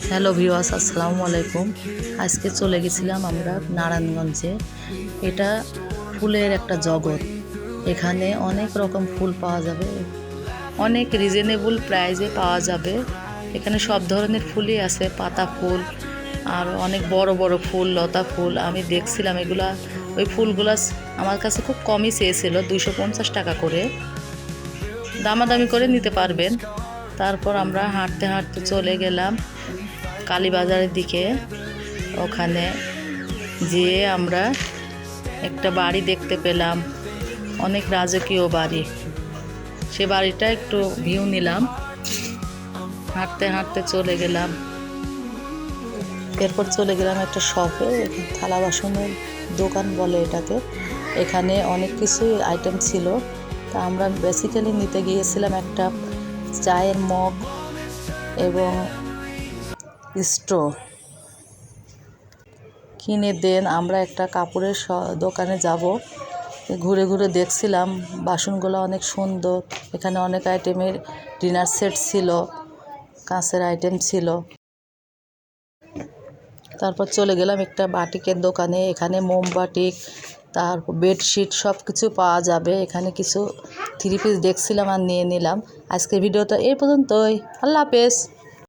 Hello viewers, আসসালামু আলাইকুম। আজকে চলে গেছিলাম আমরা নারায়ণগঞ্জে। এটা ফুলের একটা জগৎ। এখানে অনেক রকম ফুল পাওয়া যাবে, অনেক রিজনেবল প্রাইসে পাওয়া যাবে। এখানে সব ধরনের ফুলই আছে, পাতা ফুল আর অনেক বড় বড় ফুল, লতা ফুল। আমি দেখছিলাম এগুলা, ওই ফুলগুলা আমার কাছে খুব কমই চেয়েছিল, 250 টাকা করে। দামাদামি করে নিতে পারবেন। তারপর আমরা হাঁটতে হাঁটতে চলে গেলাম কালীবাজারের দিকে। ওখানে যেয়ে আমরা একটা বাড়ি দেখতে পেলাম, অনেক রাজকীয় বাড়ি। সে বাড়িটা একটু ভিউ নিলাম। হাঁটতে হাঁটতে চলে গেলাম, এরপর চলে গেলাম একটা শপে, থালা বাসনের দোকান বলে এটাকে। এখানে অনেক কিছুই আইটেম ছিল। তা আমরা বেসিক্যালি নিতে গিয়েছিলাম একটা চায়ের মগ এবং স্ট্র। কিনে দেন আমরা একটা কাপড়ের দোকানে যাব। ঘুরে ঘুরে দেখছিলাম বাসনগুলো অনেক সুন্দর। এখানে অনেক আইটেমের ডিনার সেট ছিল, কাঁচের আইটেম ছিল। তারপর চলে গেলাম একটা বাটিকের দোকানে। এখানে মোমবাটিক, তারপর বেডশিট সব কিছু পাওয়া যাবে। এখানে কিছু থ্রি পিস দেখছিলাম আর নিয়ে নিলাম। আজকের ভিডিওটা এই পর্যন্তই। আল্লাহ হাফেজ।